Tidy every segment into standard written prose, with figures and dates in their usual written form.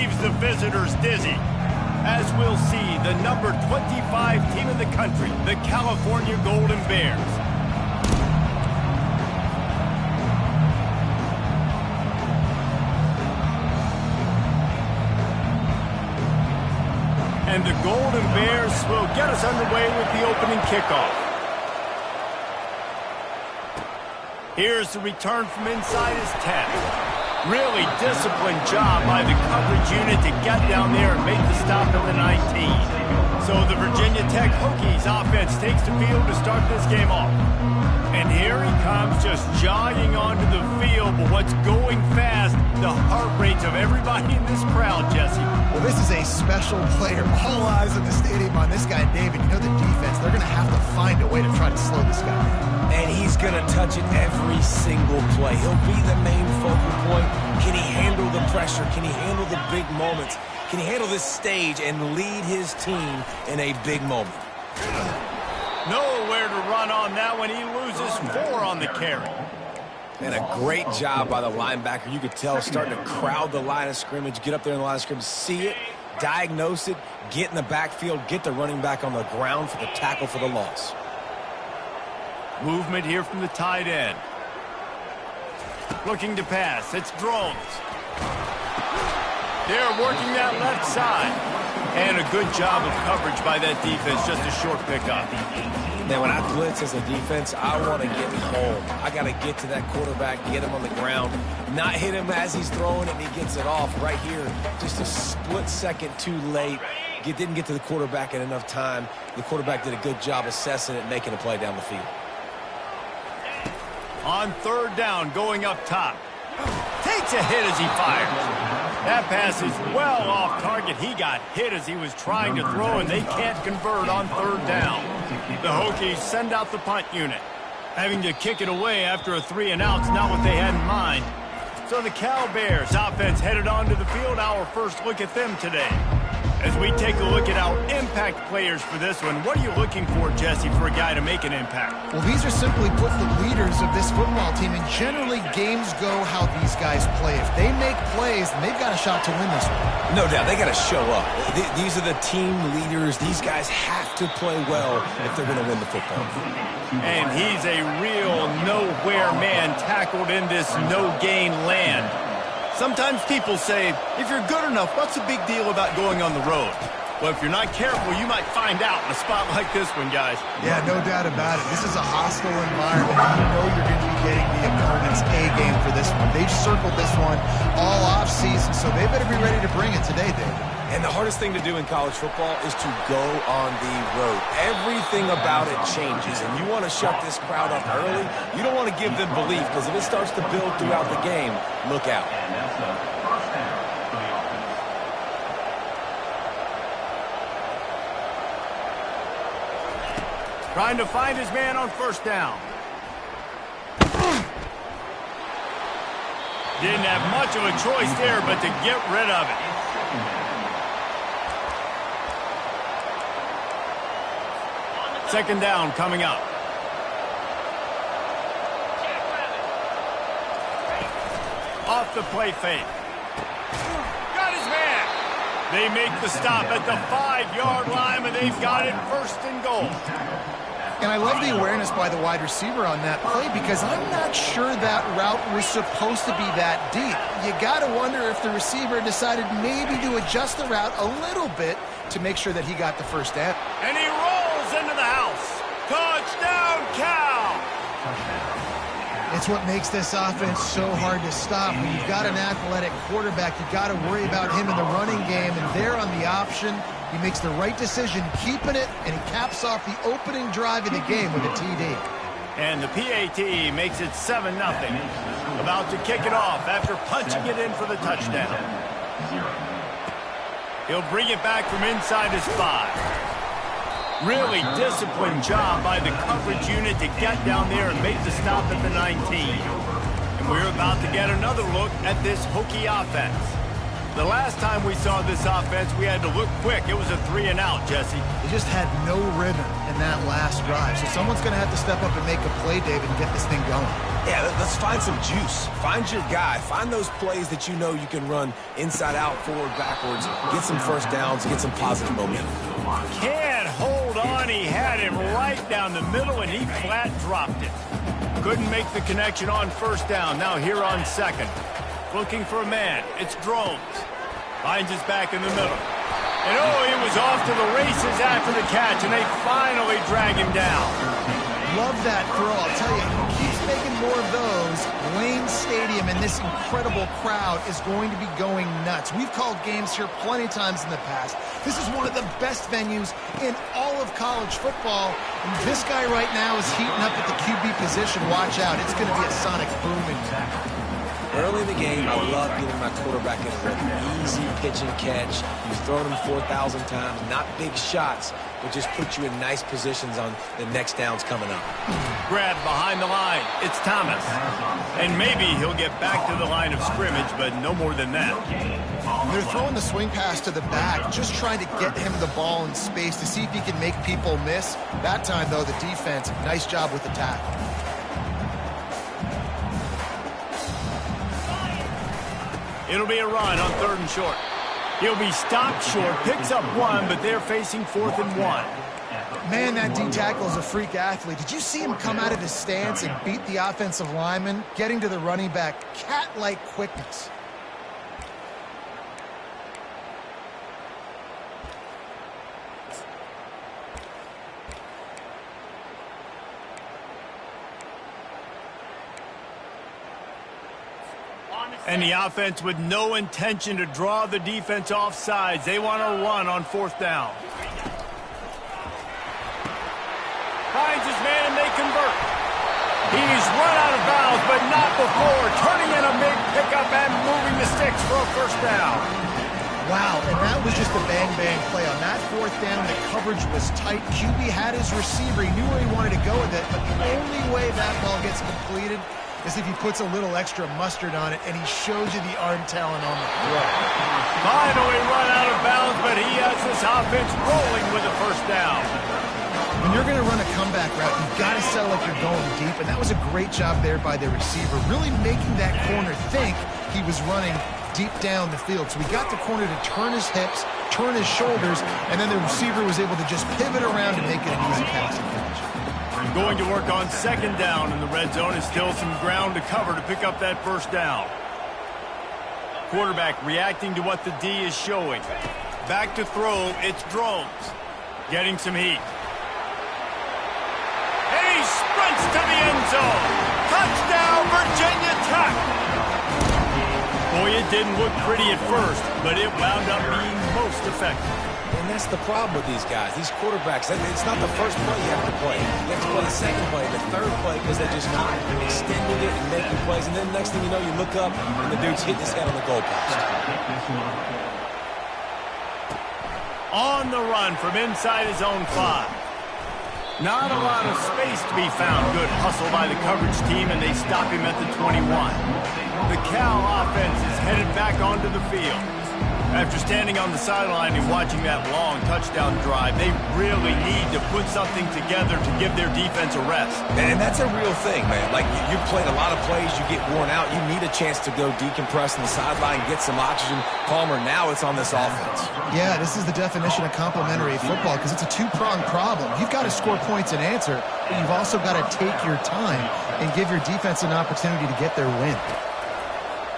leaves the visitors dizzy. As we'll see, the number 25 team in the country, the California Golden Bears. And the Golden Bears will get us underway with the opening kickoff. Here's the return from inside his 10. Really disciplined job by the coverage unit to get down there and make the stop at the 19. So the Virginia Tech Hokies offense takes the field to start this game off. And here he comes just jogging onto the field, but what's going fast, the heart rates of everybody in this crowd, Jesse. Well, this is a special player. All eyes in the stadium on this guy, David. You know the defense, they're going to have to find a way to try to slow this guy down. And he's going to touch it every single play. He'll be the main focal point. Can he handle the pressure? Can he handle the big moments? Can he handle this stage and lead his team in a big moment? Nowhere to run on that one. He loses 4 on the carry. And a great job by the linebacker. You could tell starting to crowd the line of scrimmage, get up there in the line of scrimmage, see it, diagnose it, get in the backfield, get the running back on the ground for the tackle for the loss. Movement here from the tight end. Looking to pass. It's Drones. They're working that left side. And a good job of coverage by that defense. Just a short pickup. Now, when I blitz as a defense, I want to get home. I got to get to that quarterback, get him on the ground, not hit him as he's throwing it and he gets it off. Right here, just a split second too late. Didn't get to the quarterback in enough time. The quarterback did a good job assessing it and making a play down the field. On third down, going up top. Takes a hit as he fires. That pass is well off target. He got hit as he was trying to throw, and they can't convert on third down. The Hokies send out the punt unit. Having to kick it away after a 3-and-out's not what they had in mind. So the Cal Bears offense headed onto the field. Our first look at them today. As we take a look at our impact players for this one, what are you looking for, Jesse, for a guy to make an impact? Well, these are simply put the leaders of this football team, and generally games go how these guys play. If they make plays, then they've got a shot to win this one. No doubt. They got to show up. These are the team leaders. These guys have to play well if they're going to win the football. And he's a real nowhere man tackled in this no-gain land. Sometimes people say, if you're good enough, what's the big deal about going on the road? Well, if you're not careful, you might find out in a spot like this one, guys. Yeah, no doubt about it. This is a hostile environment. You know you're going to be getting the opponent's A game for this one. They've circled this one all offseason, so they better be ready to bring it today, David. And the hardest thing to do in college football is to go on the road. Everything about it changes, and you want to shut this crowd up early. You don't want to give them belief, because if it starts to build throughout the game, look out. Trying to find his man on first down. Didn't have much of a choice there, but to get rid of it. Second down coming up. Off the play fake. Got his man. They make the stop at the 5-yard line, and they've got it first and goal. And I love the awareness by the wide receiver on that play, because I'm not sure that route was supposed to be that deep. You got to wonder if the receiver decided maybe to adjust the route a little bit to make sure that he got the first down. And he rolls into the house. Touchdown, Cal! It's what makes this offense so hard to stop. When you've got an athletic quarterback, you've got to worry about him in the running game, and there on the option, he makes the right decision, keeping it, and he caps off the opening drive of the game with a TD. And the PAT makes it 7-0. About to kick it off after punching it in for the touchdown. He'll bring it back from inside his 5. Really disciplined job by the coverage unit to get down there and make the stop at the 19. And we're about to get another look at this Hokie offense. The last time we saw this offense, we had to look quick. It was a 3-and-out, Jesse. They just had no rhythm in that last drive. So someone's going to have to step up and make a play, David, and get this thing going. Yeah, let's find some juice. Find your guy. Find those plays that you know you can run inside out, forward, backwards. Get some first downs, get some positive momentum. Can't hold on. He had him right down the middle, and he flat dropped it. Couldn't make the connection on first down. Now here on second. Looking for a man. It's Drones. Finds his back in the middle. And he was off to the races after the catch, and they finally drag him down. Love that throw. I'll tell you, he keeps making more of those. Lane Stadium and this incredible crowd is going to be going nuts. We've called games here plenty of times in the past. This is one of the best venues in all of college football. And this guy right now is heating up at the QB position. Watch out. It's going to be a sonic boom in back. Early in the game, I love getting my quarterback in a rhythm. Easy pitch and catch. You've thrown him 4,000 times. Not big shots, but just put you in nice positions on the next downs coming up. Grab behind the line. It's Thomas. And maybe he'll get back to the line of scrimmage, but no more than that. They're throwing the swing pass to the back, just trying to get him the ball in space to see if he can make people miss. That time, though, the defense, nice job with the tackle. It'll be a run on 3rd and short. He'll be stopped short, picks up 1, but they're facing 4th and 1. Man, that D-tackle is a freak athlete. Did you see him come out of his stance and beat the offensive lineman, getting to the running back? Cat-like quickness. And the offense with no intention to draw the defense off sides. They want to run on 4th down. Finds his man and they convert. He's run out of bounds, but not before. Turning in a big pickup and moving the sticks for a 1st down. Wow, and that was just a bang-bang play. On that 4th down, the coverage was tight. QB had his receiver. He knew where he wanted to go with it, but the only way that ball gets completed is if he puts a little extra mustard on it, and he shows you the arm talent on the throw. Finally run out of bounds, but he has this offense rolling with a 1st down. When you're going to run a comeback route, you've got to sell like you're going deep, and that was a great job there by the receiver, really making that corner think he was running deep down the field. So we got the corner to turn his hips, turn his shoulders, and then the receiver was able to just pivot around and make it an easy passing catch. Going to work on 2nd down in the red zone. Is still some ground to cover to pick up that 1st down. Quarterback reacting to what the D is showing. Back to throw. It's Drones. Getting some heat. And he sprints to the end zone. Touchdown, Virginia Tech. Boy, it didn't look pretty at first, but it wound up being most effective. And that's the problem with these guys, these quarterbacks. It's not the first play you have to play. You have to play the 2nd play, the 3rd play, because they just keep extending it and making plays. And then next thing you know, you look up, and the dude's hitting his head on the goalpost. On the run from inside his own 5. Not a lot of space to be found. Good hustle by the coverage team, and they stop him at the 21. The Cal offense is headed back onto the field. After standing on the sideline and watching that long touchdown drive, they really need to put something together to give their defense a rest. And that's a real thing, man. Like, you've played a lot of plays, you get worn out, you need a chance to go decompress on the sideline, get some oxygen. Palmer, now it's on this offense. Yeah, this is the definition of complementary football because it's a two-pronged problem. You've got to score points and answer, but you've also got to take your time and give your defense an opportunity to get their win.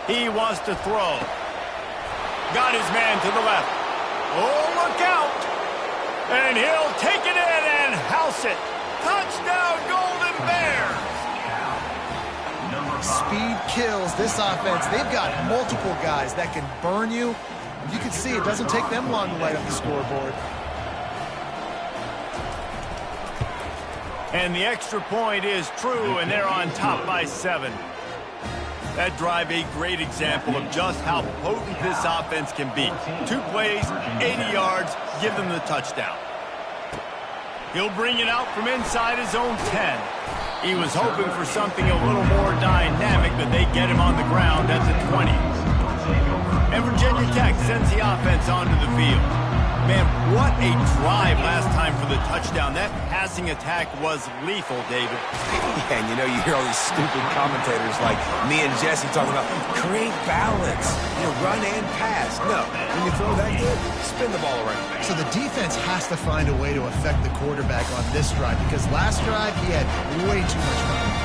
He wants to throw. Got his man to the left. Oh, look out. And he'll take it in and house it. Touchdown, Golden Bears. Speed kills this offense. They've got multiple guys that can burn you. You can see it doesn't take them long to light up the scoreboard. And the extra point is true, and they're on top by 7. That drive, a great example of just how potent this offense can be. 2 plays, 80 yards, give them the touchdown. He'll bring it out from inside his own 10. He was hoping for something a little more dynamic, but they get him on the ground at the 20. And Virginia Tech sends the offense onto the field. Man, what a drive last time for the touchdown. That passing attack was lethal, David. Yeah, and you hear all these stupid commentators like me and Jesse talking about create balance, run and pass. No, when you throw that good, spin the ball around. So the defense has to find a way to affect the quarterback on this drive because last drive he had way too much time.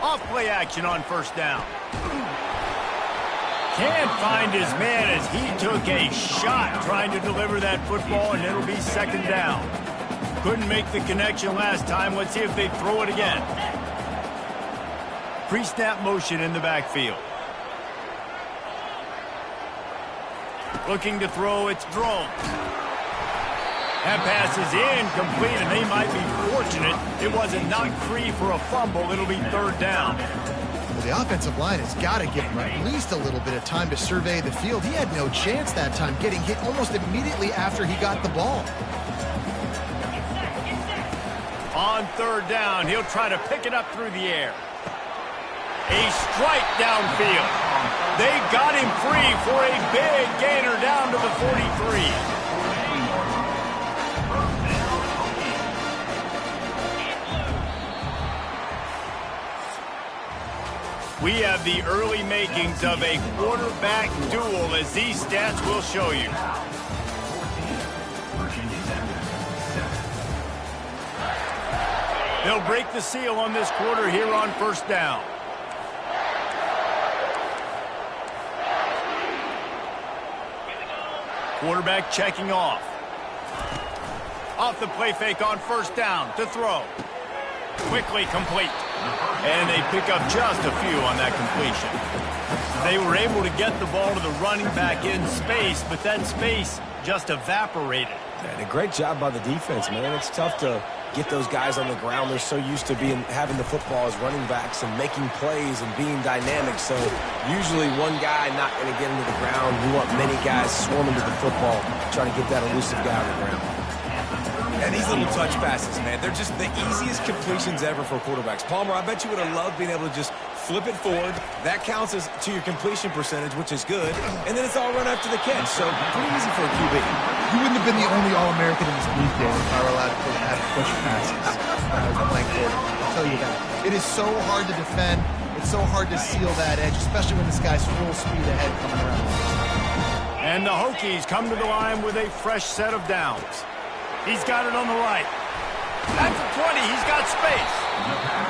Off play action on first down. Can't find his man as he took a shot trying to deliver that football, and it'll be second down. Couldn't make the connection last time. Let's see if they throw it again. Pre-snap motion in the backfield. Looking to throw, it's Drones. That pass is incomplete, and they might be fortunate it wasn't knocked free for a fumble. It'll be third down. Well, the offensive line has got to give him at least a little bit of time to survey the field. He had no chance that time, getting hit almost immediately after he got the ball. On third down, he'll try to pick it up through the air. A strike downfield. They got him free for a big gainer down to the 43. We have the early makings of a quarterback duel, as these stats will show you. They'll break the seal on this quarter here on first down. Quarterback checking off. Off the play fake on first down to throw. Quickly complete. And they pick up just a few on that completion. They were able to get the ball to the running back in space, but that space just evaporated. And a great job by the defense, man. It's tough to get those guys on the ground. They're so used to having the football as running backs and making plays and being dynamic. So usually one guy not going to get into the ground. You want many guys swarming to the football, trying to get that elusive guy on the ground. And these little touch passes, man, they're just the easiest completions ever for quarterbacks. Palmer, I bet you would have loved being able to just flip it forward. That counts as to your completion percentage, which is good. And then it's all run after the catch. So pretty easy for a QB. You wouldn't have been the only All-American in this league game if I were allowed to have push passes when I was playing quarterback. I'll tell you that. It is so hard to defend. It's so hard to seal that edge, especially when this guy's full speed ahead coming around. And the Hokies come to the line with a fresh set of downs. He's got it on the right. At the 20, he's got space.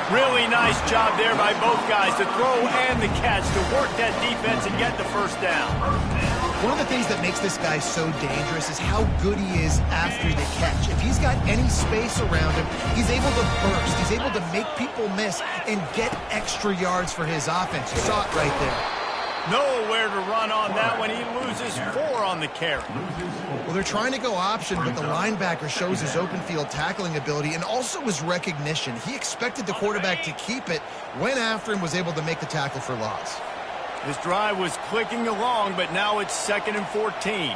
Really nice job there by both guys to throw and the catch to work that defense and get the first down. One of the things that makes this guy so dangerous is how good he is after the catch. If he's got any space around him, he's able to burst. He's able to make people miss and get extra yards for his offense. You saw it right there. Nowhere to run on that one. He loses 4 on the carry. Well, they're trying to go option, but the linebacker shows his open field tackling ability and also his recognition. He expected the quarterback to keep it, went after him, was able to make the tackle for loss. This drive was clicking along, but now it's 2nd and 14.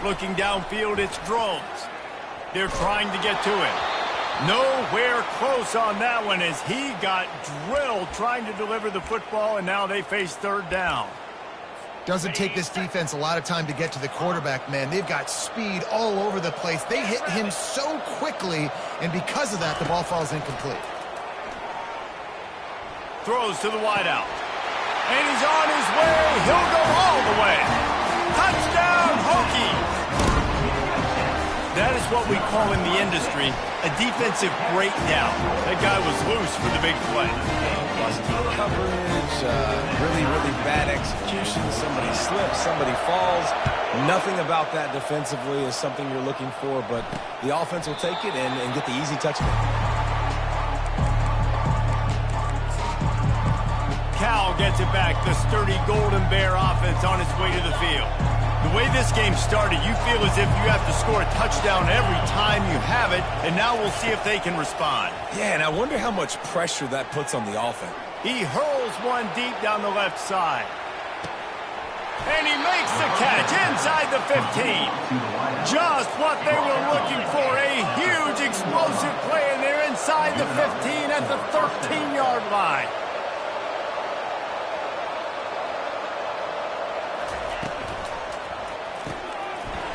Looking downfield, it's Drones. They're trying to get to him. Nowhere close on that one as he got drilled trying to deliver the football, and now they face third down. Doesn't take this defense a lot of time to get to the quarterback, man. They've got speed all over the place. They hit him so quickly, and because of that, the ball falls incomplete. Throws to the wideout. And he's on his way. He'll go all the way. Touchdown, Hokie! That is what we call in the industry a defensive breakdown. That guy was loose for the big play. Busted coverage, really, really bad execution. Somebody slips, somebody falls. Nothing about that defensively is something you're looking for, but the offense will take it and get the easy touchdown. Cal gets it back. The sturdy Golden Bear offense on its way to the field. The way this game started, you feel as if you have to score a touchdown every time you have it, and now we'll see if they can respond. Yeah, and I wonder how much pressure that puts on the offense. He hurls one deep down the left side. And he makes the catch inside the 15. Just what they were looking for. A huge explosive play, and they're inside the 15 at the 13-yard line.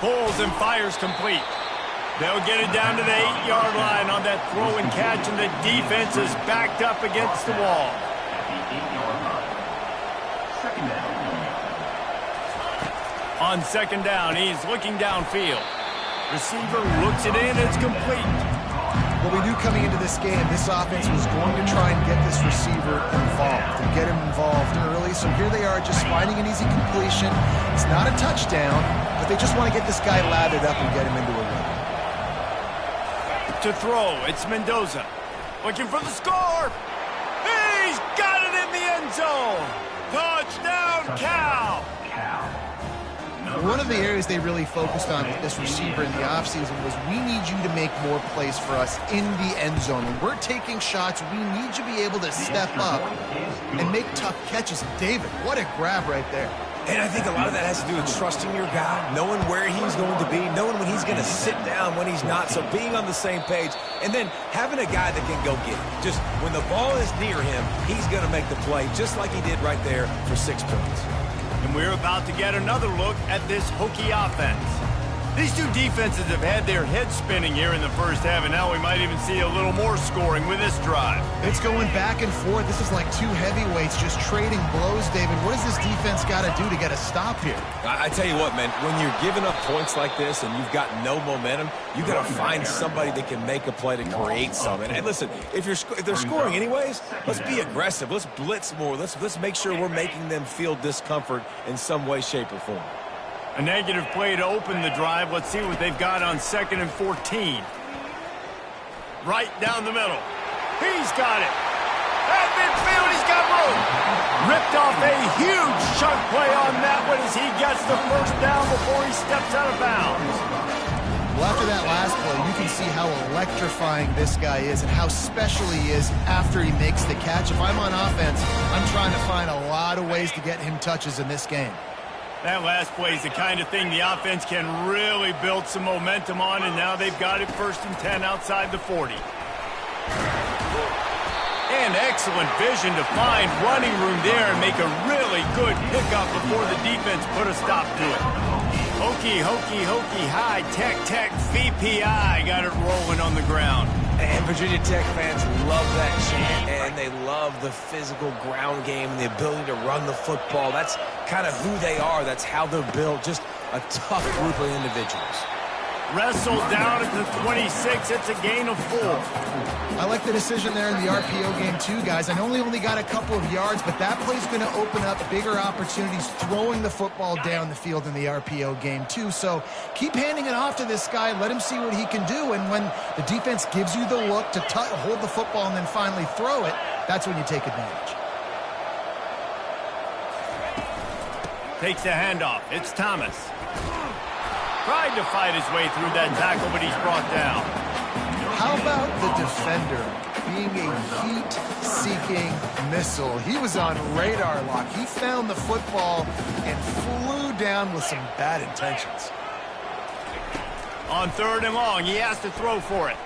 Pulls and fires complete. They'll get it down to the 8-yard line on that throw and catch, and the defense is backed up against the wall. On second down, he's looking downfield. Receiver looks it in, it's complete. What we knew coming into this game, this offense was going to try and get this receiver involved and get him involved early. So here they are just finding an easy completion. It's not a touchdown, but they just want to get this guy lathered up and get him into a run. To throw, it's Mendoza. Looking for the score. He's got it in the end zone. Touchdown, Cal. One of the areas they really focused on with this receiver in the offseason was we need you to make more plays for us in the end zone. When we're taking shots, we need you to be able to step up and make tough catches. David, what a grab right there. And I think a lot of that has to do with trusting your guy, knowing where he's going to be, knowing when he's going to sit down, when he's not, so being on the same page, and then having a guy that can go get it. Just when the ball is near him, he's going to make the play, just like he did right there for 6 points. And we're about to get another look at this Hokie offense. These two defenses have had their heads spinning here in the first half, and now we might even see a little more scoring with this drive. It's going back and forth. This is like two heavyweights just trading blows, David. What does this defense got to do to get a stop here? I tell you what, man, when you're giving up points like this and you've got no momentum, you got to find somebody that can make a play to create something. And listen, if they're scoring anyways, let's be aggressive. Let's blitz more. Let's make sure we're making them feel discomfort in some way, shape, or form. A negative play to open the drive. Let's see what they've got on 2nd and 14. Right down the middle. He's got it. At midfield, he's got room. Ripped off a huge chunk play on that one as he gets the first down before he steps out of bounds. Well, after that last play, you can see how electrifying this guy is and how special he is after he makes the catch. If I'm on offense, I'm trying to find a lot of ways to get him touches in this game. That last play is the kind of thing the offense can really build some momentum on, and now they've got it 1st and 10 outside the 40. And excellent vision to find running room there and make a really good pickup before the defense put a stop to it. Hokie, Hokie, Hokie, high, Tech, Tech, VPI got it rolling on the ground. And Virginia Tech fans love that chant, and they love the physical ground game and the ability to run the football. That's kind of who they are. That's how they're built. Just a tough group of individuals. Wrestled down at the 26. It's a gain of 4. I like the decision there in the RPO game too, guys. I know they only got a couple of yards, but that play's going to open up bigger opportunities throwing the football down the field in the RPO game too. So keep handing it off to this guy. Let him see what he can do. And when the defense gives you the look to hold the football and then finally throw it, that's when you take advantage. Takes the handoff. It's Thomas. Tried to fight his way through that tackle, but he's brought down. How about the defender being a heat-seeking missile? He was on radar lock. He found the football and flew down with some bad intentions. On 3rd and long, he has to throw for it.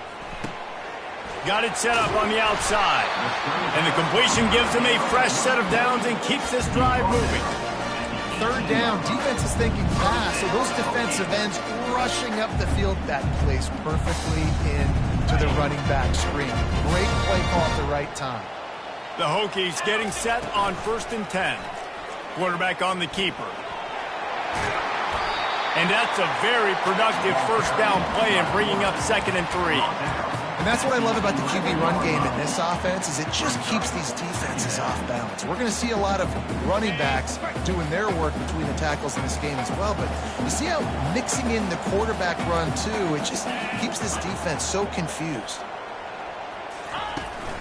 Got it set up on the outside. And the completion gives him a fresh set of downs and keeps this drive moving. 3rd down, defense is thinking pass, so those defensive ends rushing up the field. That plays perfectly into the running back screen. Great play call at the right time. The Hokies getting set on 1st and 10. Quarterback on the keeper. And that's a very productive 1st down play and bringing up 2nd and 3. And that's what I love about the QB run game in this offense is it just keeps these defenses off balance. We're going to see a lot of running backs doing their work between the tackles in this game as well. But you see how mixing in the quarterback run too, it just keeps this defense so confused.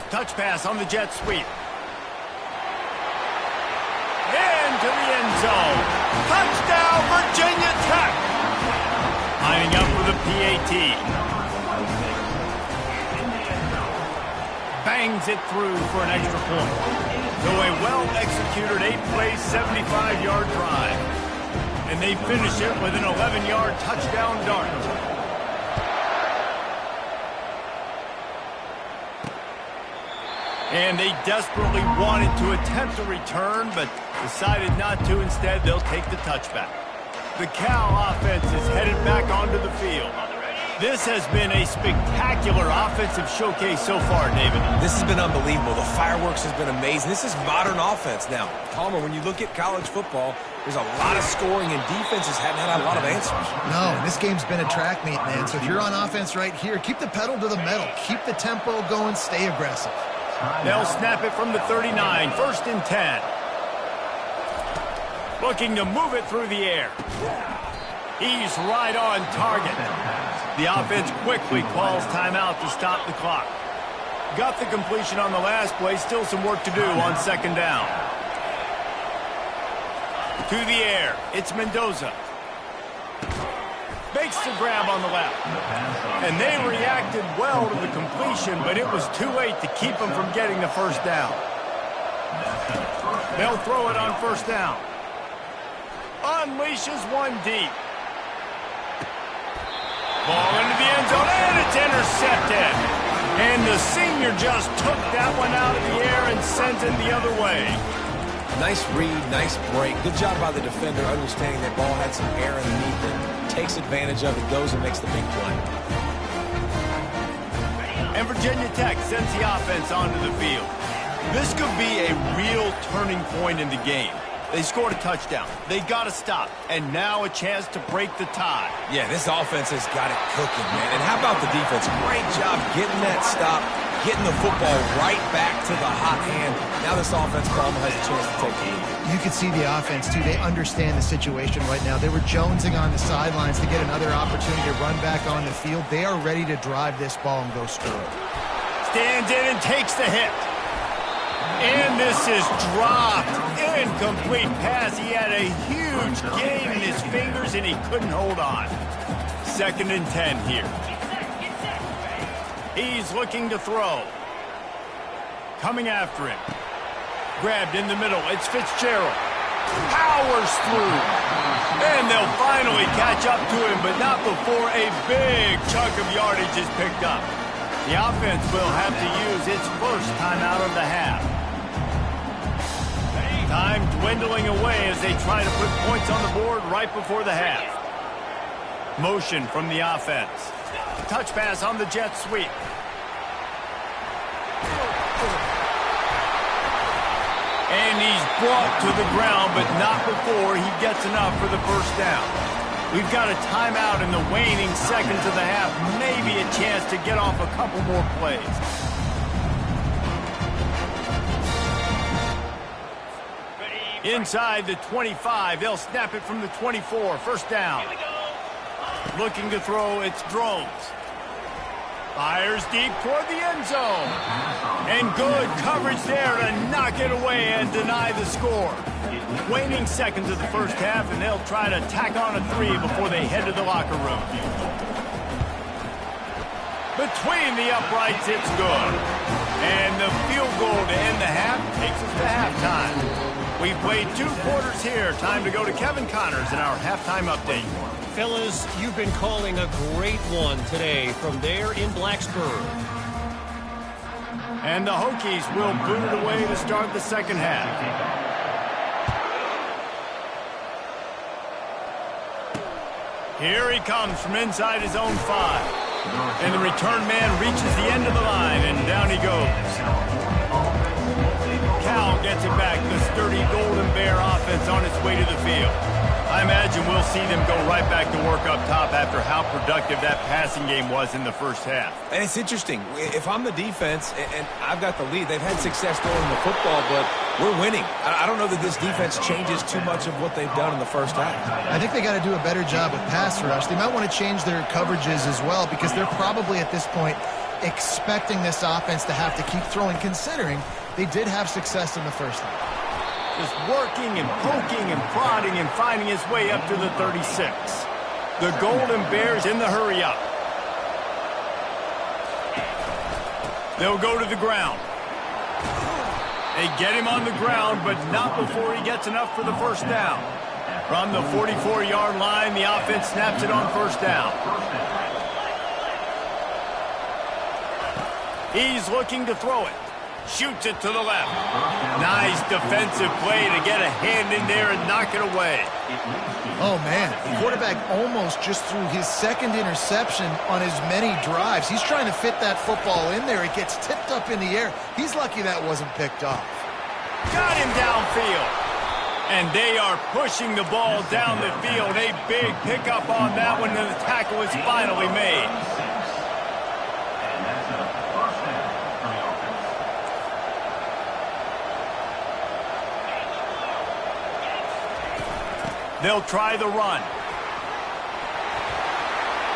Touch pass on the jet sweep. Into the end zone. Touchdown, Virginia Tech. Lining up for the PAT. Bangs it through for an extra point. So a well-executed 8-play, 75-yard drive. they finish it with an 11-yard touchdown dart. And they desperately wanted to attempt a return, but decided not to. Instead, they'll take the touchback. The Cal offense is headed back onto the field. This has been a spectacular offensive showcase so far, David. This has been unbelievable. The fireworks has been amazing. This is modern offense now. Palmer, when you look at college football, there's a lot of scoring, and defenses haven't had a lot of answers. No, this game's been a track meet, man. So if you're on offense right here, keep the pedal to the metal. Keep the tempo going. Stay aggressive. They'll snap it from the 39, 1st and 10. Looking to move it through the air. He's right on target. The offense quickly calls timeout to stop the clock. Got the completion on the last play. Still some work to do on 2nd down. To the air. It's Mendoza. Makes the grab on the left. And they reacted well to the completion, but it was too late to keep them from getting the 1st down. They'll throw it on 1st down. Unleashes one deep. Ball into the end zone, and it's intercepted. And the senior just took that one out of the air and sent it the other way. Nice read, nice break. Good job by the defender understanding that ball had some air underneath it. Takes advantage of it, goes and makes the big play. And Virginia Tech sends the offense onto the field. This could be a real turning point in the game. They scored a touchdown. They got to stop. And now a chance to break the tie. Yeah, this offense has got it cooking, man. And how about the defense? Great job getting that stop, getting the football right back to the hot hand. Now this offense probably has a chance to take the lead. You can see the offense, too. They understand the situation right now. They were jonesing on the sidelines to get another opportunity to run back on the field. They are ready to drive this ball and go score. Stands in and takes the hit. And this is dropped. Incomplete pass. He had a huge gain in his fingers, and he couldn't hold on. 2nd and 10 here. He's looking to throw. Coming after him. Grabbed in the middle. It's Fitzgerald. Powers through. And they'll finally catch up to him, but not before a big chunk of yardage is picked up. The offense will have to use its 1st timeout of the half. Time dwindling away as they try to put points on the board right before the half. Motion from the offense. Touch pass on the jet sweep. And he's brought to the ground, but not before he gets enough for the 1st down. We've got a timeout in the waning seconds of the half. Maybe a chance to get off a couple more plays. Inside the 25, they'll snap it from the 24, 1st down. Looking to throw, it's Drones. Fires deep toward the end zone. And good coverage there to knock it away and deny the score. Waning seconds of the 1st half, and they'll try to tack on a 3 before they head to the locker room. Between the uprights, it's good. And the field goal to end the half takes us to halftime. We've played 2 quarters here. Time to go to Kevin Connors in our halftime update. Fellas, you've been calling a great one today from there in Blacksburg. And the Hokies will boot it away to start the 2nd half. Here he comes from inside his own 5. And the return man reaches the end of the line, and down he goes. Cal gets it back. The sturdy Golden Bear offense on its way to the field. I imagine we'll see them go right back to work up top after how productive that passing game was in the 1st half. And it's interesting. If I'm the defense and I've got the lead, they've had success throwing the football, but we're winning. I don't know that this defense changes too much of what they've done in the 1st half. I think they got to do a better job with pass rush. They might want to change their coverages as well, because they're probably at this point expecting this offense to have to keep throwing, considering they did have success in the 1st half. Just working and poking and prodding and finding his way up to the 36. The Golden Bears in the hurry-up. They'll go to the ground. They get him on the ground, but not before he gets enough for the 1st down. From the 44-yard line, the offense snaps it on first down. He's looking to throw it. Shoots it to the left. Nice defensive play to get a hand in there and knock it away. Oh, man. The quarterback almost just threw his second interception on as many drives. He's trying to fit that football in there. It gets tipped up in the air. He's lucky that wasn't picked off. Got him downfield. And they are pushing the ball down the field. A big pickup on that one, and the tackle is finally made. They'll try the run.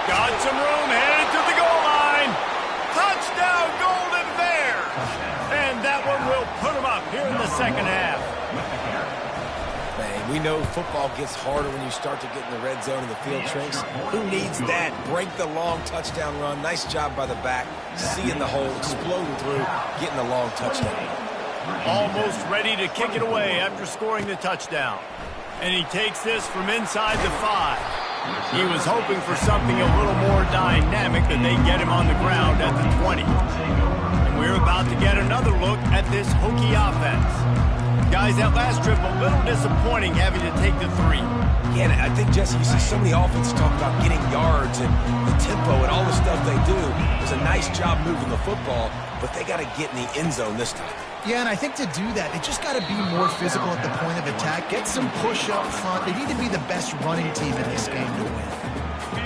Got some room, headed to the goal line. Touchdown, Golden Bears. And that one will put them up here in the second half. Man, we know football gets harder when you start to get in the red zone and the field shrinks. Who needs that? Break the long touchdown run. Nice job by the back. Seeing the hole, exploding through, getting the long touchdown. Almost ready to kick it away after scoring the touchdown. And he takes this from inside the 5. He was hoping for something a little more dynamic, but they get him on the ground at the 20. And we're about to get another look at this Hokie offense. Guys, that last trip, a little disappointing having to take the 3. Yeah, and I think, Jesse, you see so many offenses talk about getting yards and the tempo and all the stuff they do. It was a nice job moving the football, but they got to get in the end zone this time. Yeah, and I think to do that, they just got to be more physical at the point of attack. Get some push up front. They need to be the best running team in this game to win.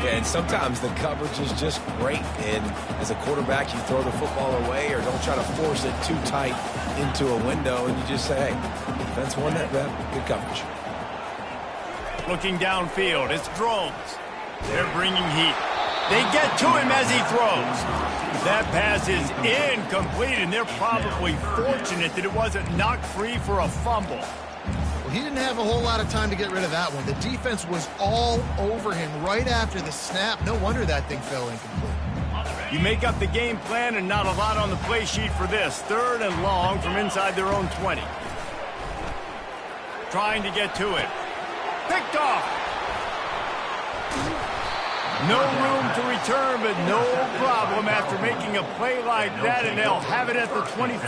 Yeah, and sometimes the coverage is just great. And as a quarterback, you throw the football away or don't try to force it too tight into a window, and you just say, hey, defense won that rep, good coverage. Looking downfield, it's Drones. They're bringing heat. They get to him as he throws. That pass is incomplete, and they're probably fortunate that it wasn't knocked free for a fumble. Well, he didn't have a whole lot of time to get rid of that one. The defense was all over him right after the snap. No wonder that thing fell incomplete. You make up the game plan and not a lot on the play sheet for this. 3rd and long from inside their own 20. Trying to get to it. Picked off. No room to return, but no problem after making a play like that, and they'll have it at the 25.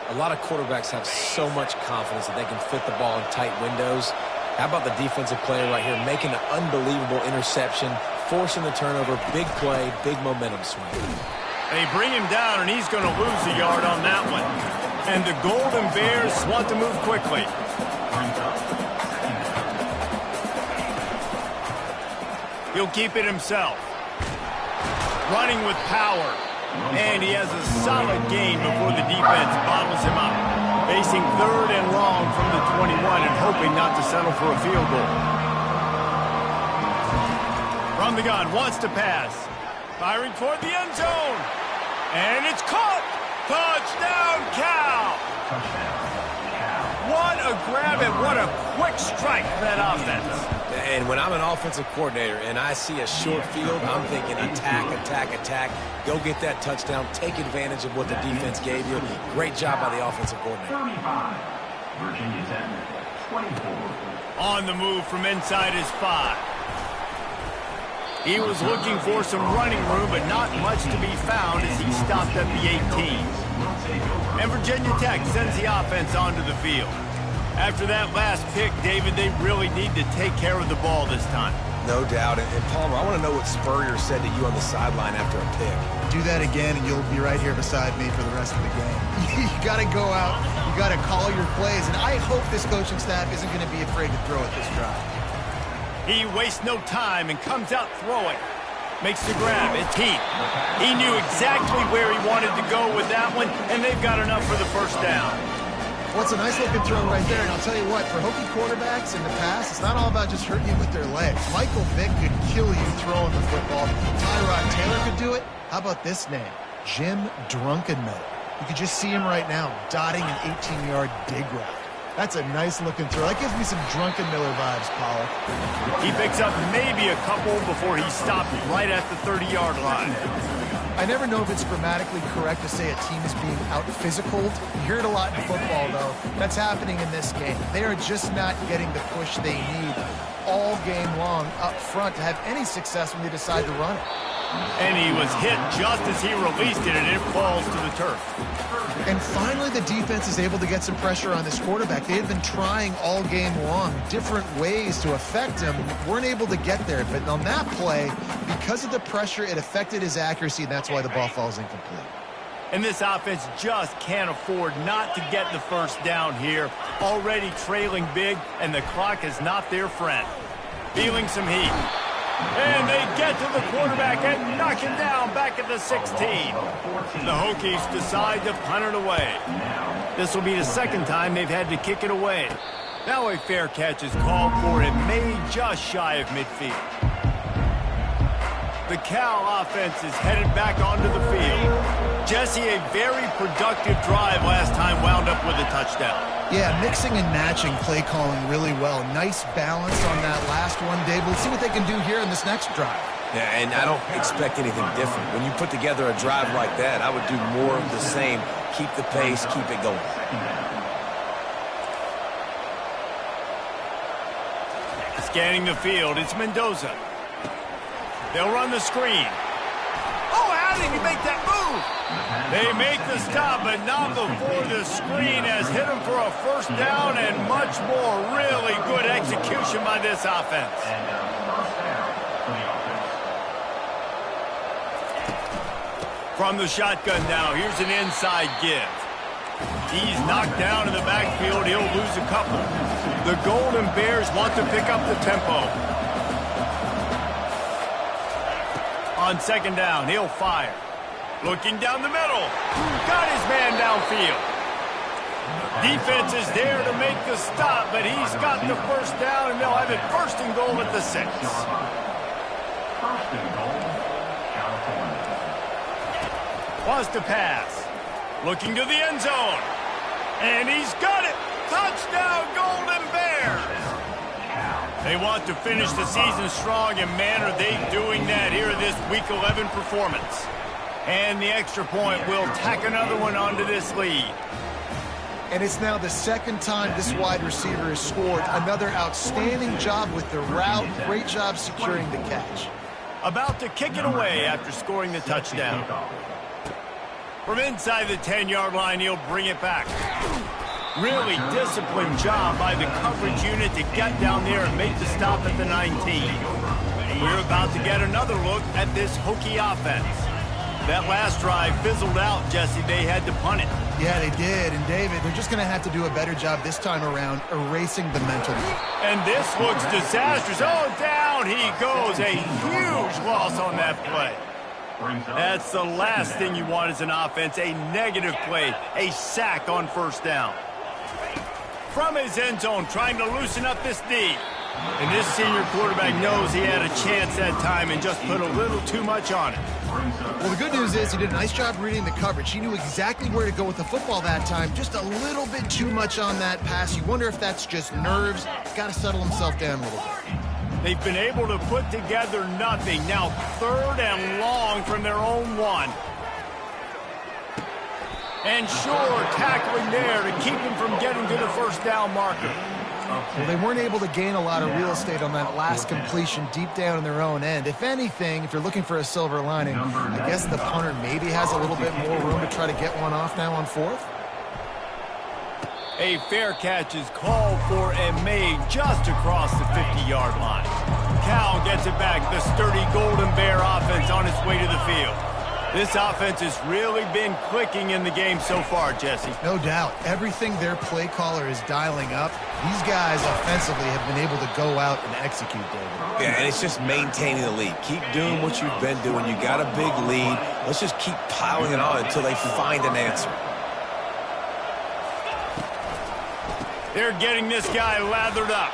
A lot of quarterbacks have so much confidence that they can fit the ball in tight windows. How about the defensive play right here, making an unbelievable interception, forcing the turnover, big play, big momentum swing. They bring him down, and he's going to lose a yard on that one. And the Golden Bears want to move quickly. He'll keep it himself. Running with power. And he has a solid gain before the defense bottles him up. Facing 3rd and long from the 21 and hoping not to settle for a field goal. From the gun, wants to pass. Firing toward the end zone. And it's caught. Touchdown, Cal. What a grab and what a quick strike for that offense. And when I'm an offensive coordinator and I see a short field, I'm thinking attack, attack, attack. Go get that touchdown. Take advantage of what the defense gave you. Great job by the offensive coordinator. Virginia Tech, 24. On the move from inside his 5. He was looking for some running room, but not much to be found as he stopped at the 18. And Virginia Tech sends the offense onto the field. After that last pick, David, they really need to take care of the ball this time. No doubt. And Palmer, I want to know what Spurrier said to you on the sideline after a pick. Do that again, and you'll be right here beside me for the rest of the game. You got to go out. You got to call your plays, and I hope this coaching staff isn't going to be afraid to throw at this drive. He wastes no time and comes out throwing. Makes the grab. It's Heath. He knew exactly where he wanted to go with that one, and they've got enough for the first down. Well, it's a nice-looking throw right there, and I'll tell you what, for Hokie quarterbacks in the past, it's not all about just hurting you with their legs. Michael Vick could kill you throwing the football. Tyrod Taylor could do it. How about this name? Jim Drunkenmiller. You could just see him right now dotting an 18-yard dig route. That's a nice-looking throw. That gives me some Drunkenmiller vibes, Paul. He picks up maybe a couple before he stopped right at the 30-yard line. I never know if it's grammatically correct to say a team is being out-physicaled. You hear it a lot in football, though. That's happening in this game. They are just not getting the push they need all game long up front to have any success when they decide to run it. And he was hit just as he released it, and it falls to the turf. And finally, the defense is able to get some pressure on this quarterback. They had been trying all game long different ways to affect him, weren't able to get there. But on that play, because of the pressure, it affected his accuracy, and that's why the ball falls incomplete. And this offense just can't afford not to get the first down here. Already trailing big, and the clock is not their friend. Feeling some heat. And they get to the quarterback and knock him down back at the 16. The Hokies decide to punt it away. This will be the second time they've had to kick it away. Now a fair catch is called for and made just shy of midfield. The Cal offense is headed back onto the field. Jesse, a very productive drive last time wound up with a touchdown. Yeah, mixing and matching play calling really well. Nice balance on that last one, Dave. We'll see what they can do here in this next drive. Yeah, and I don't expect anything different. When you put together a drive like that, I would do more of the same. Keep the pace, keep it going. Scanning the field, it's Mendoza. They'll run the screen. Oh, how did he make that move? They make the stop, but not before the screen has hit him for a first down and much more. Really good execution by this offense. From the shotgun now, here's an inside give. He's knocked down in the backfield. He'll lose a couple. The Golden Bears want to pick up the tempo. On second down, he'll fire. Looking down the middle. Got his man downfield. Defense is there to make the stop, but he's got the first down, and they'll have it first and goal at the 6. First and goal, California. Wants to pass. Looking to the end zone. And he's got it. Touchdown, Golden Bears. They want to finish the season strong, and man, are they doing that here in this Week 11 performance. And the extra point will tack another one onto this lead. And it's now the second time this wide receiver has scored. Another outstanding job with the route. Great job securing the catch. About to kick it away after scoring the touchdown. From inside the 10-yard line, he'll bring it back. Really disciplined job by the coverage unit to get down there and make the stop at the 19. We're about to get another look at this Hokie offense. That last drive fizzled out, Jesse. They had to punt it. Yeah, they did. And, David, they're just going to have to do a better job this time around erasing the mental. And this looks disastrous. Oh, down he goes. A huge loss on that play. That's the last thing you want as an offense, a negative play, a sack on first down. From his end zone, trying to loosen up this D. And this senior quarterback knows he had a chance that time and just put a little too much on it. Well, the good news is he did a nice job reading the coverage. He knew exactly where to go with the football that time. Just a little bit too much on that pass. You wonder if that's just nerves. Got to settle himself down a little bit. They've been able to put together nothing. Now 3rd and long from their own 1. And sure, tackling there to keep him from getting to the first down marker. Well, they weren't able to gain a lot of real estate on that last completion deep down in their own end. If anything, if you're looking for a silver lining, I guess the punter maybe has a little bit more room to try to get one off now on 4th. A fair catch is called for and made just across the 50-yard line. Cal gets it back. The sturdy Golden Bear offense on its way to the field. This offense has really been clicking in the game so far, Jesse. No doubt. Everything their play caller is dialing up, these guys offensively have been able to go out and execute, David. Yeah, and it's just maintaining the lead. Keep doing what you've been doing. You got a big lead. Let's just keep piling it on until they find an answer. They're getting this guy lathered up.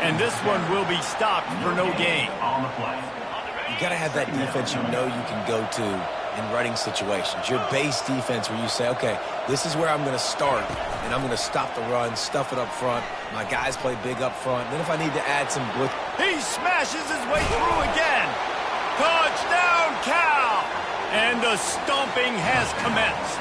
And this one will be stopped for no gain. On the play. You got to have that defense you know you can go to in running situations. Your base defense where you say, okay, this is where I'm going to start, and I'm going to stop the run, stuff it up front. My guys play big up front. Then if I need to add some blitz. He smashes his way through again. Touchdown, Cal! And the stomping has commenced.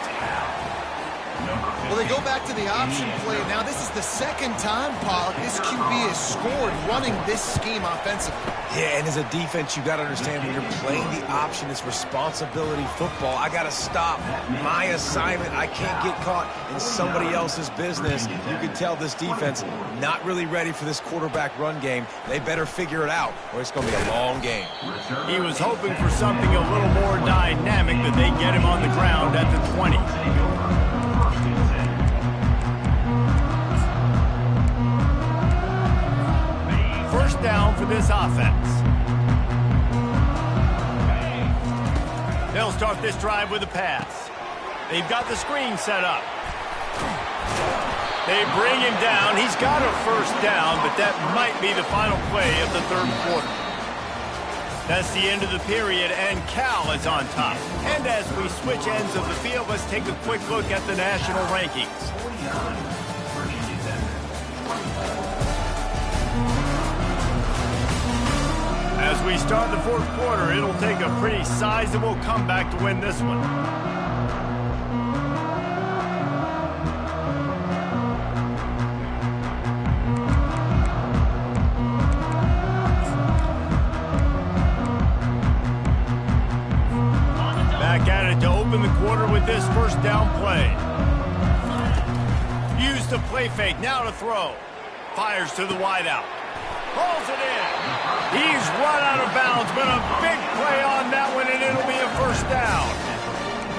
Well, they go back to the option play. Now, this is the second time, Pollock, this QB has scored running this scheme offensively. Yeah, and as a defense, you got to understand when you're playing the option, it's responsibility football. I got to stop my assignment. I can't get caught in somebody else's business. You can tell this defense not really ready for this quarterback run game. They better figure it out, or it's going to be a long game. He was hoping for something a little more dynamic, but they get him on the ground at the 20. First down for this offense. They'll start this drive with a pass. They've got the screen set up. They bring him down. He's got a first down, but that might be the final play of the third quarter. That's the end of the period, and Cal is on top. And as we switch ends of the field, let's take a quick look at the national rankings. As we start the fourth quarter, it'll take a pretty sizable comeback to win this one. Back at it to open the quarter with this first down play. Use the play fake, now to throw. Fires to the wideout. Pulls it in. He's run out of bounds, but a big play on that one, and it'll be a first down.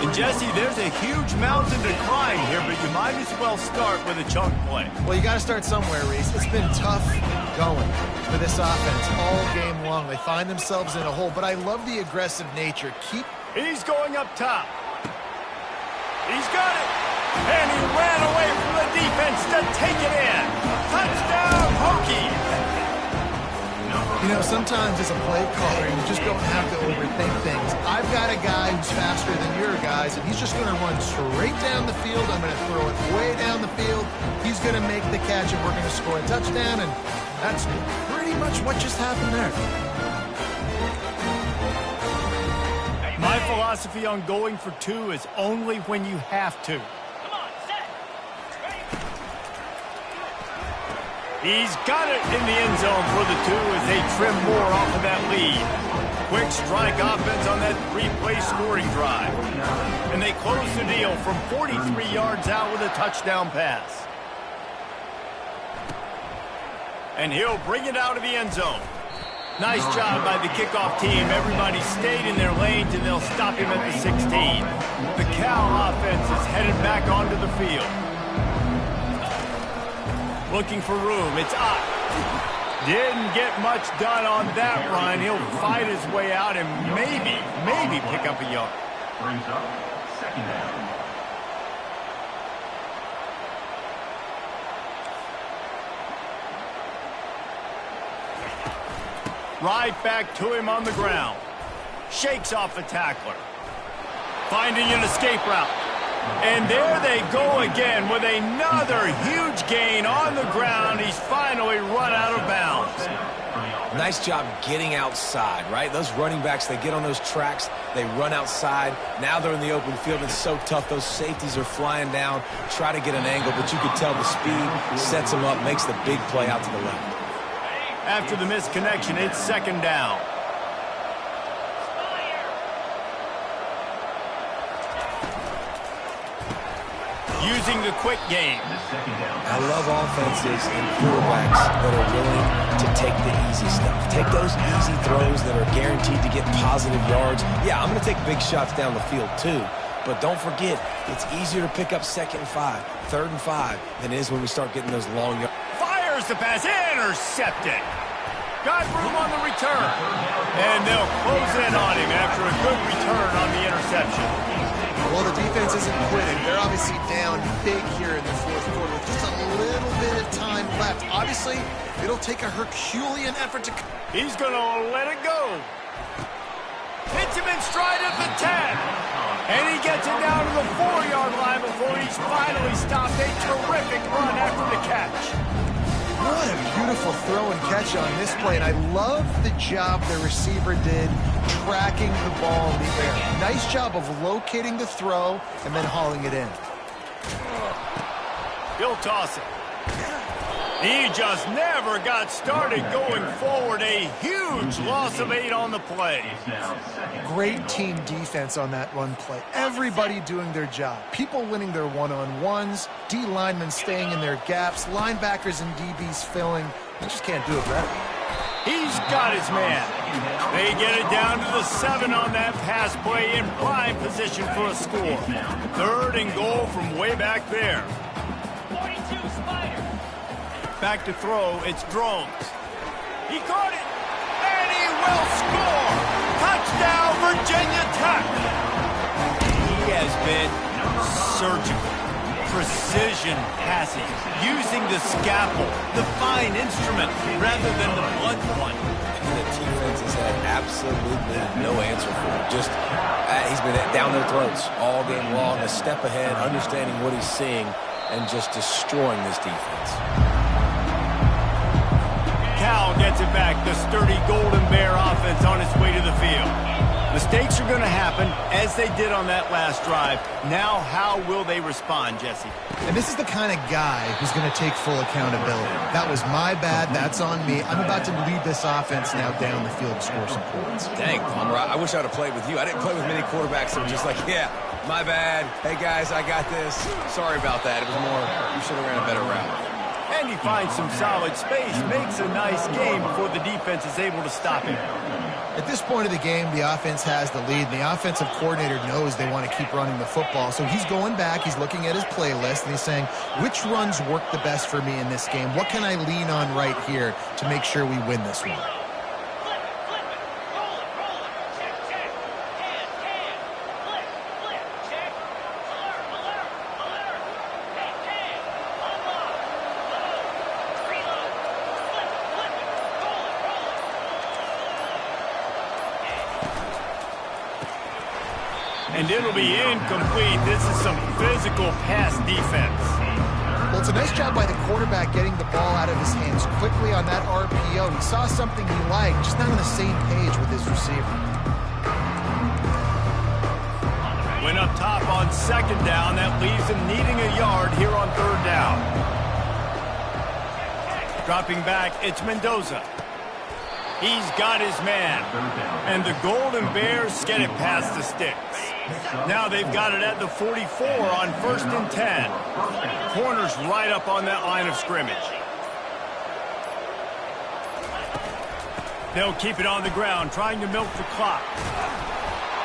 And, Jesse, there's a huge mountain to climb here, but you might as well start with a chunk play. Well, you got to start somewhere, Reese. It's been tough going for this offense all game long. They find themselves in a hole, but I love the aggressive nature. He's going up top. He's got it. And he ran away from the defense to take it in. Touchdown, Hokie. You know, sometimes as a play caller, you just don't have to overthink things. I've got a guy who's faster than your guys, and he's just going to run straight down the field. I'm going to throw it way down the field. He's going to make the catch, and we're going to score a touchdown, and that's pretty much what just happened there. My philosophy on going for two is only when you have to. He's got it in the end zone for the two as they trim more off of that lead. Quick strike offense on that three-play scoring drive. And they close the deal from 43 yards out with a touchdown pass. And he'll bring it out of the end zone. Nice job by the kickoff team. Everybody stayed in their lanes, and they'll stop him at the 16. The Cal offense is headed back onto the field. Looking for room. It's up. Didn't get much done on that run. He'll fight his way out and maybe pick up a yard. Brings up second down. Right back to him on the ground. Shakes off the tackler. Finding an escape route. And there they go again with another huge gain on the ground. He's finally run out of bounds. Nice job getting outside, right? Those running backs, they get on those tracks, they run outside. Now they're in the open field. It's so tough. Those safeties are flying down, try to get an angle, but you can tell the speed sets them up, makes the big play out to the left. After the missed connection, it's second down. Using the quick game. I love offenses and quarterbacks that are willing to take the easy stuff. Take those easy throws that are guaranteed to get positive yards. Yeah, I'm going to take big shots down the field too. But don't forget, it's easier to pick up 2nd and 5, 3rd and 5 than it is when we start getting those long yards. Fires the pass, intercepted. Got room on the return. And they'll close in on him after a good return on the interception. Well, the defense isn't quitting. They're obviously down big here in the fourth quarter with just a little bit of time left. Obviously, it'll take a Herculean effort to... He's going to let it go. Hits him in stride at the 10. And he gets it down to the 4-yard line before he's finally stopped. A terrific run after the catch. What a beautiful throw and catch on this play, and I love the job the receiver did tracking the ball in the air. Nice job of locating the throw and then hauling it in. He'll toss it. He just never got started going forward. A huge loss of 8 on the play. Great team defense on that run play. Everybody doing their job. People winning their one-on-ones, D linemen staying in their gaps, linebackers and DBs filling. They just can't do it better. He's got his man. They get it down to the 7 on that pass play in prime position for a score. 3rd and goal from way back there. Back to throw, it's Drones. He caught it, and he will score! Touchdown, Virginia Tech! He has been surgical, precision passing, using the scalpel, the fine instrument, rather than the blunt one. And the defense has had absolutely no answer for him. Just, he's been down their throats all game long, a step ahead, understanding what he's seeing, and just destroying this defense. Cal gets it back. The sturdy Golden Bear offense on its way to the field. Mistakes are going to happen, as they did on that last drive. Now, how will they respond, Jesse? And this is the kind of guy who's going to take full accountability. That was my bad. That's on me. I'm about to lead this offense now down the field to score some points. Dang, Palmer, I wish I would have played with you. I didn't play with many quarterbacks that were just like, yeah, my bad. Hey, guys, I got this. Sorry about that. It was more, you should have ran a better route. And he finds some solid space, makes a nice game before the defense is able to stop him. At this point of the game, the offense has the lead, and the offensive coordinator knows they want to keep running the football. So he's going back, he's looking at his playlist, and he's saying, which runs work the best for me in this game? What can I lean on right here to make sure we win this one? And it'll be incomplete. This is some physical pass defense. Well, it's a nice job by the quarterback getting the ball out of his hands quickly on that RPO. He saw something he liked, just not on the same page with his receiver. Went up top on 2nd down. That leaves him needing a yard here on 3rd down. Dropping back, it's Mendoza. He's got his man. And the Golden Bears get it past the sticks. Now they've got it at the 44 on 1st and 10. Corners right up on that line of scrimmage. They'll keep it on the ground, trying to milk the clock.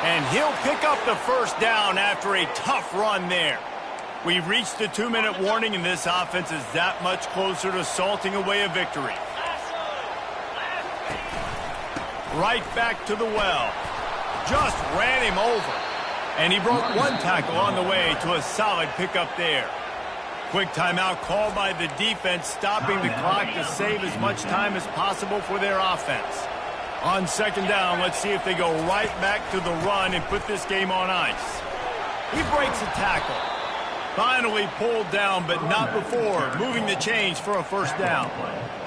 And he'll pick up the 1st down after a tough run there. We've reached the 2-minute warning, and this offense is that much closer to salting away a victory. Right back to the well. Just ran him over. And he broke one tackle on the way to a solid pickup there. Quick timeout called by the defense, stopping the clock to save as much time as possible for their offense. On 2nd down, let's see if they go right back to the run and put this game on ice. He breaks a tackle. Finally pulled down, but not before moving the chains for a 1st down.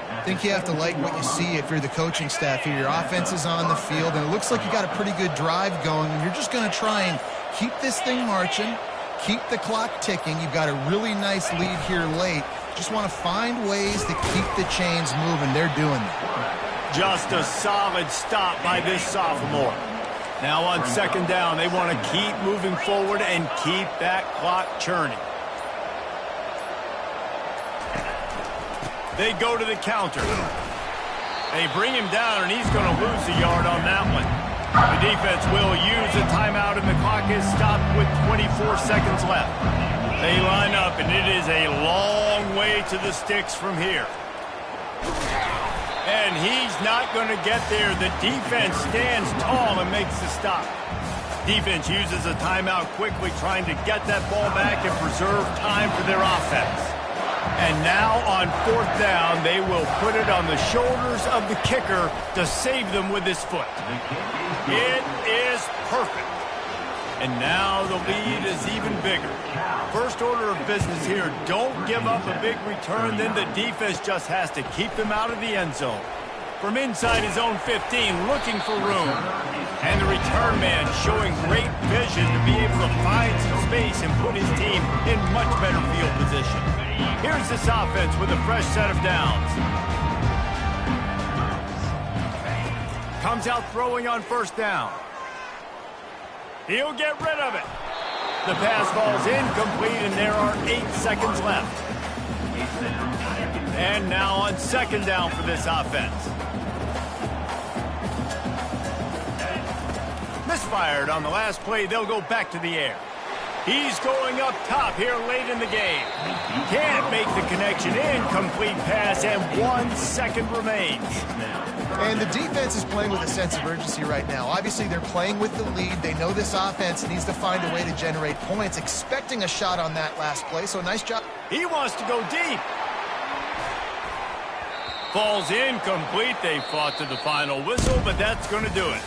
I think you have to like what you see if you're the coaching staff here. Your offense is on the field, and it looks like you got a pretty good drive going, and you're just going to try and keep this thing marching, keep the clock ticking. You've got a really nice lead here late. Just want to find ways to keep the chains moving. They're doing that. Just a solid stop by this sophomore. Now on 2nd down, they want to keep moving forward and keep that clock churning. They go to the counter. They bring him down, and he's going to lose a yard on that one. The defense will use a timeout, and the clock is stopped with 24 seconds left. They line up, and it is a long way to the sticks from here. And he's not going to get there. The defense stands tall and makes the stop. Defense uses a timeout quickly, trying to get that ball back and preserve time for their offense. And now on 4th down, they will put it on the shoulders of the kicker to save them with his foot. It is perfect. And now the lead is even bigger. First order of business here, don't give up a big return, then the defense just has to keep them out of the end zone. From inside his own 15, looking for room. And the return man showing great vision to be able to find some space and put his team in much better field position. Here's this offense with a fresh set of downs. Comes out throwing on first down. He'll get rid of it. The pass falls incomplete, and there are 8 seconds left. And now on second down for this offense. Misfired on the last play. They'll go back to the air. He's going up top here late in the game. Can't make the connection. Incomplete pass, and 1 second remains. And the defense is playing with a sense of urgency right now. Obviously, they're playing with the lead. They know this offense needs to find a way to generate points, expecting a shot on that last play, so nice job. He wants to go deep. Falls incomplete. They fought to the final whistle, but that's going to do it.